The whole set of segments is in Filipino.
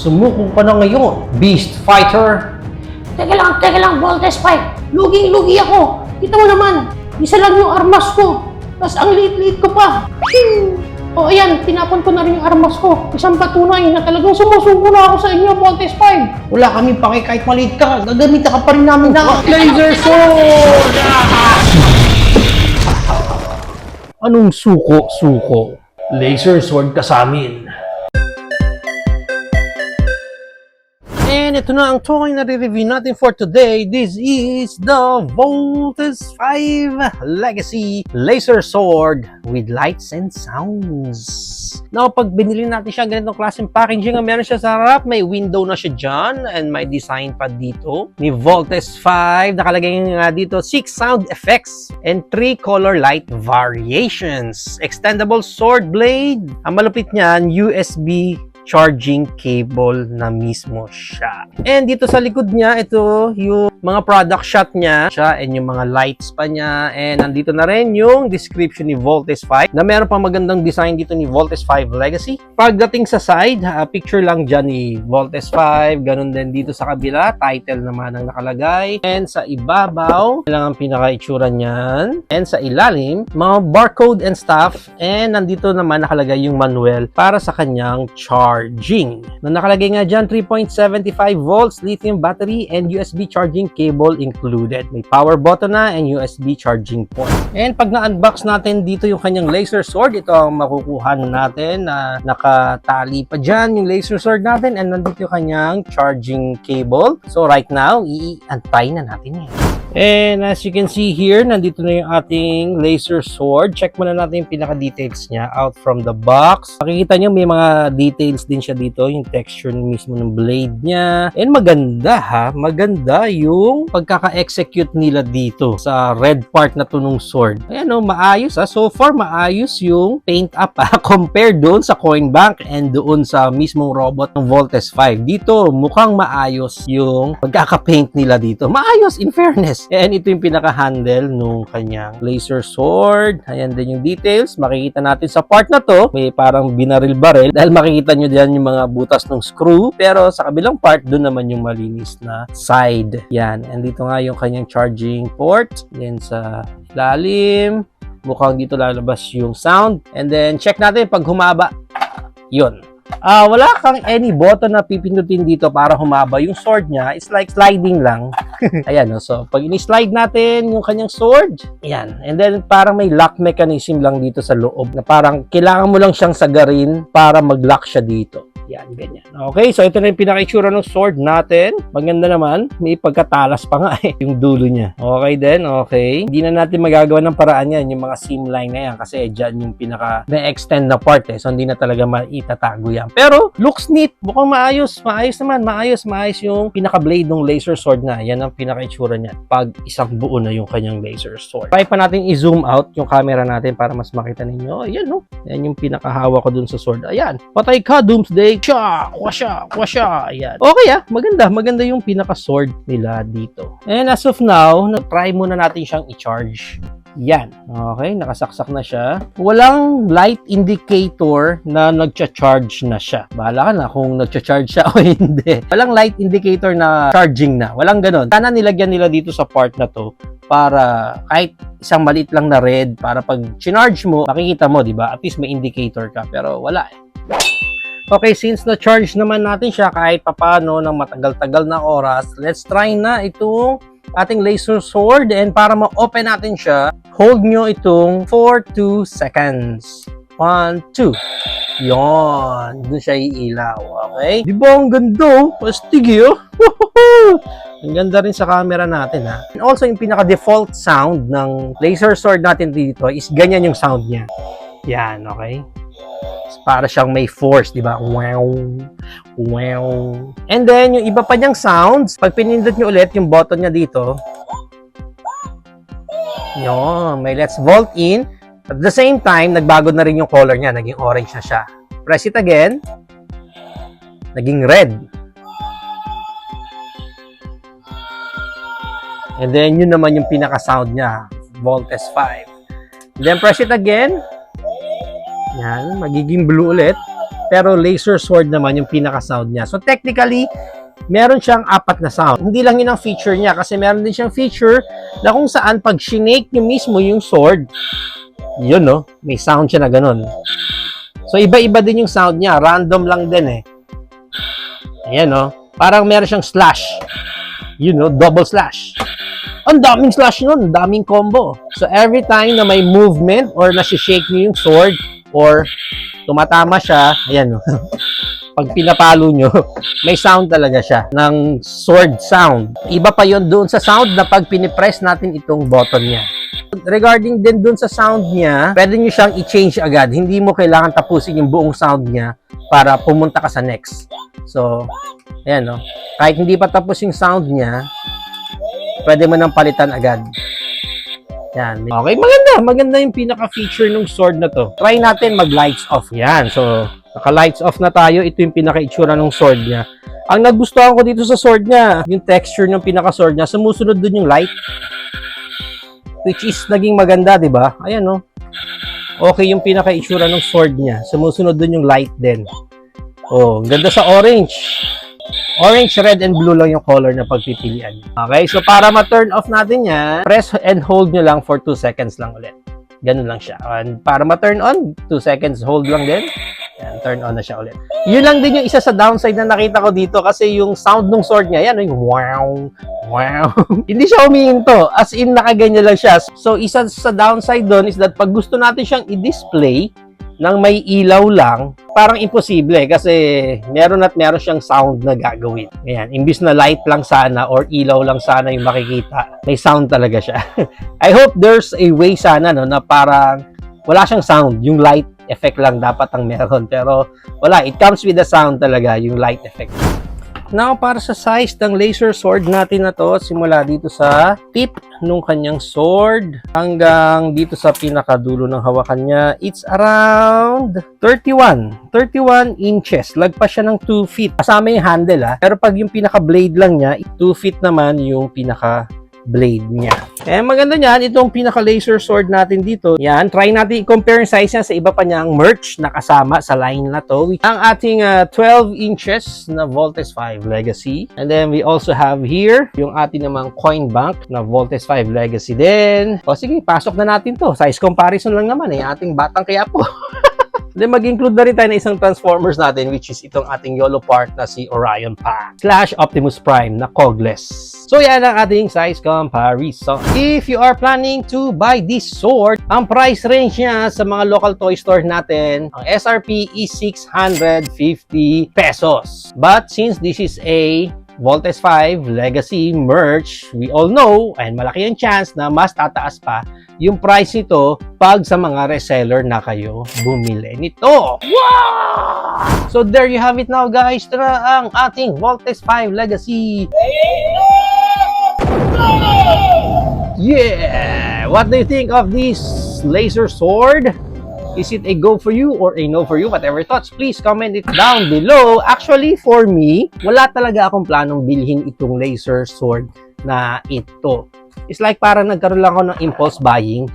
Sumukong ka na ngayon, Beast Fighter. Teka lang, Voltes 5. Lugi ako. Kita mo naman, isa lang yung armas ko. Tapos ang liit-liit ko pa. O ayan, tinapon ko na rin yung armas ko. Isang patunay na talagang sumusuko na ako sa inyo, Voltes 5. Wala kami pake kahit maliit ka. Gagamitan ka pa rin namin ng laser sword! Anong suko? Laser sword ka sa amin. And ito na ang toy na re-review natin for today. This is the Voltes 5 Legacy Laser Sword with lights and sounds. Now, pag binili natin siya ganitong klaseng packaging, meron siya sa harap, may window na siya dyan, and may design pa dito ni Voltes 5. Nakalagay nga dito 6 sound effects and 3 color light variations. Extendable sword blade. Ang malupit niyan, USB charging cable na mismo siya. And dito sa likod niya, ito yung mga product shot niya and yung mga lights pa niya. And nandito na rin yung description ni Voltes 5 na meron pang magandang design dito ni Voltes 5 Legacy. Pagdating sa side, picture lang dyan ni Voltes 5. Ganun din dito sa kabila. Title naman ang nakalagay. And sa ibabaw, lang ang pinaka-itsura niyan. And sa ilalim, mga barcode and stuff. And nandito naman nakalagay yung manual para sa kanyang charging. Na nakalagay nga dyan, 3.75 volts lithium battery and USB charging cable included. May power button na and USB charging port. And pag na-unbox natin dito yung kanyang laser sword, ito ang makukuha natin na nakatali pa dyan yung laser sword natin and nandito yung kanyang charging cable. So right now, iantay na natin yan. And as you can see here, nandito na yung ating laser sword. Check muna natin yung pinaka-details niya out from the box. Makikita nyo may mga details din siya dito, yung texture mismo ng blade niya. And maganda maganda yung pagkaka-execute nila dito sa red part na to nung sword. Ayan maayos So far, maayos yung paint up compared doon sa coin bank and doon sa mismong robot ng Voltes 5. Dito, mukhang maayos yung pagkaka-paint nila dito. Maayos, in fairness. And ito yung pinaka-handle nung kanyang laser sword. Ayan din yung details. Makikita natin sa part na to, may parang binaril-baril. Dahil makikita nyo dyan yung mga butas ng screw. Pero sa kabilang part, doon naman yung malinis na side. Yan. And dito nga yung kanyang charging port. Then sa ilalim, mukhang dito lalabas yung sound. And then, check natin pag humaba. Yun. Wala kang any button na pipindutin dito para humaba. Yung sword niya is like sliding lang. Ayan, so pag ini-slide natin yung kanyang sword, ayan. And then parang may lock mechanism lang dito sa loob na parang kailangan mo lang siyang sagarin para mag-lock siya dito. Yan, ganyan. Okay, so ito na yung pinaka-itsura ng sword natin. Maganda naman. May pagkatalas pa nga yung dulo niya. Okay din, okay. Hindi na natin magagawa ng paraan yan, yung mga seam line na yan. Kasi dyan yung pinaka-na-extend na part So hindi na talaga maitatago yan. Pero, looks neat. Mukhang maayos. Maayos naman. Maayos yung pinaka-blade ng laser sword na. Yan ang pinaka-itsura niya. Pag isang buo na yung kanyang laser sword. Try pa natin i-zoom out yung camera natin para mas makita ninyo. Ayan, Yan yung pinakahawa ko dun sa sword. Ayan. Patay ka, Doomsday. Kwasya. Ayan. Okay maganda yung pinaka-sword nila dito. And as of now, try muna natin siyang i-charge. Yan. Okay, nakasaksak na siya. Walang light indicator na nagcha-charge na siya. Bahala ka na kung nagcha-charge siya o hindi. Walang light indicator na charging na. Walang ganon. Sana nilagyan nila dito sa part na to para kahit isang maliit lang na red para pag charge mo, makikita mo, di ba? At least may indicator ka. Pero wala Okay, since na-charge naman natin siya kahit papano ng matagal-tagal na oras, let's try na itong ating laser sword. And para ma-open natin siya, hold nyo itong for 2 seconds. 1, 2. Yon, doon siya iilaw. Okay? Di ba ang ganda? Pastig Ang ganda rin sa camera natin And also, yung pinaka-default sound ng laser sword natin dito is ganyan yung sound niya. Yan, okay? Para siyang may force, di ba? Wow. And then, yung iba pa niyang sounds, pag pinindot niyo ulit yung button niya dito, yun, may let's vault in. At the same time, nagbago na rin yung color niya. Naging orange na siya. Press it again. Naging red. And then, yun naman yung pinaka-sound niya. Voltes 5. And then, press it again. Yan, magiging blue ulit. pero laser sword naman yung pinaka-sound niya. So technically, meron siyang 4 na sound. Hindi lang yun ang feature niya kasi meron din siyang feature na kung saan pag shinake nyo mismo yung sword, yun no, may sound siya na ganun. So iba-iba din yung sound niya, random lang din eh. Ayan no, parang meron siyang slash. You know, double slash. Ang daming slash nun, ang daming combo. So every time na may movement or nasi-shake nyo yung sword or tumatama siya, ayan no. Pag pinapalo nyo, may sound talaga siya ng sword sound. Iba pa yon doon sa sound na pag pinipress natin itong button niya. Regarding din doon sa sound niya, pwede nyo siyang i-change agad. Hindi mo kailangan tapusin yung buong sound niya para pumunta ka sa next. So, ayan no. Kahit hindi pa tapos yung sound niya, pwede mo nang palitan agad. Yan. Okay, maganda yung pinaka-feature ng sword na to. Try natin mag-lights off. Yan, so naka-lights off na tayo. Ito yung pinaka-itsura ng sword niya. Ang nagustuhan ko dito sa sword niya, yung texture ng pinaka-sword niya, sumusunod dun yung light. Which is naging maganda, di ba? Ayan, no? Okay yung pinaka-itsura ng sword niya. Sumusunod dun yung light din. Oh, ganda sa orange. Orange, red, and blue lang yung color na pagpipilian nyo. Okay, so para ma-turn off natin yan, press and hold nyo lang for 2 seconds lang ulit. Ganun lang siya. And para ma-turn on, 2 seconds, hold lang din. Yan, turn on na siya ulit. Yun lang din yung isa sa downside na nakita ko dito kasi yung sound ng sword niya, yan, yung wow, wow. Hindi siya humihinto. As in, nakaganyan lang siya. So, isa sa downside doon is that pag gusto natin siyang i-display nang may ilaw lang, parang imposible kasi meron siyang sound na gagawin. Ayan, imbis na light lang sana or ilaw lang sana yung makikita, may sound talaga siya. I hope there's a way sana no, na parang wala siyang sound, yung light effect lang dapat ang meron. Pero wala, it comes with the sound talaga, yung light effect. Now, para sa size ng laser sword natin na to, simula dito sa tip nung kanyang sword hanggang dito sa pinakadulo ng hawakan niya, it's around 31 inches. Lagpas siya ng 2 feet. Kasama yung handle pero pag yung pinaka-blade lang niya, 2 feet naman yung pinaka-blade niya. Maganda niyan, itong pinaka-laser sword natin dito. Yan, try natin i-compare yung size niya sa iba pa niyang merch na kasama sa line na to. Ang ating 12 inches na Voltes 5 Legacy. And then we also have here yung ating namang coin bank na Voltes 5 Legacy din. O sige, pasok na natin to. Size comparison lang naman ating batang kaya po. Then mag-include na rin tayo ng isang Transformers natin which is itong ating YOLO part na si Orion Pack / Optimus Prime na cogless. So yan ang ating size comparison. If you are planning to buy this sword, ang price range niya sa mga local toy store natin, ang SRP is 650 pesos. But since this is a Voltes 5 Legacy merch, we all know and malaki ang chance na mas tataas pa yung price nito pag sa mga reseller na kayo bumili nito. Wow! So there you have it now guys. Ito na ang ating Voltes 5 Legacy. Yeah! What do you think of this laser sword? Is it a go for you or a no for you? Whatever thoughts, please comment it down below. Actually, for me, wala talaga akong planong bilhin itong laser sword na ito. It's like parang nagkaroon lang ako ng impulse buying.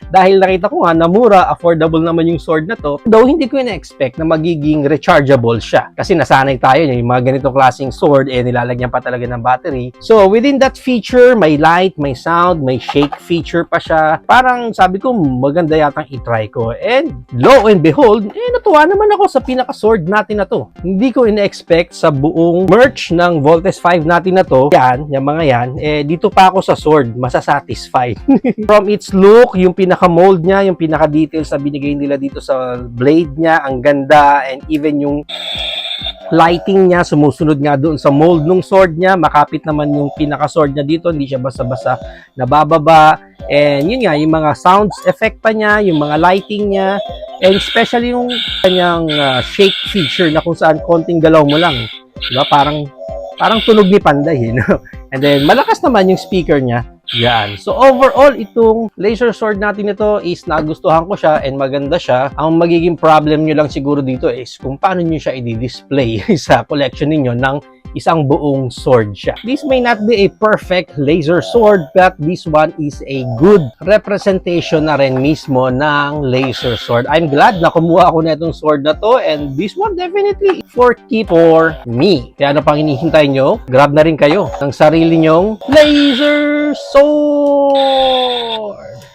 Dahil nakita ko nga na mura, affordable naman yung sword na to. Though hindi ko na-expect na magiging rechargeable siya. Kasi nasanay tayo yung mga ganitong klaseng sword, nilalagyan pa talaga ng battery. So within that feature, may light, may sound, may shake feature pa siya. Parang sabi ko, maganda yatang itry ko. And lo and behold, natuwa naman ako sa pinaka-sword natin na to. Hindi ko ina-expect sa buong merch ng Voltes 5 natin na to. Yan, yung mga yan. Dito pa ako sa sword, masasatisfied. From its look, yung pinaka-mold niya, yung pinaka-details na binigay nila dito sa blade niya, ang ganda, and even yung lighting niya, sumusunod nga doon sa mold ng sword niya, makapit naman yung pinaka-sword niya dito, hindi siya basta-basta nabababa, and yun nga, yung mga sounds effect pa niya, yung mga lighting niya, and especially yung kanyang shake feature na kung saan konting galaw mo lang, diba? Parang tunog ni Panday, And then, malakas naman yung speaker niya. Yan. So, overall, itong laser sword natin ito is nagustuhan ko siya and maganda siya. Ang magiging problem nyo lang siguro dito is kung paano nyo siya i-display sa collection ninyo nang isang buong sword siya. This may not be a perfect laser sword, but this one is a good representation na rin mismo ng laser sword. I'm glad na kumuha ako na itong sword na to, and this one definitely for me. Kaya ano pang hinihintay nyo? Grab na rin kayo ng sarili nyong laser sword!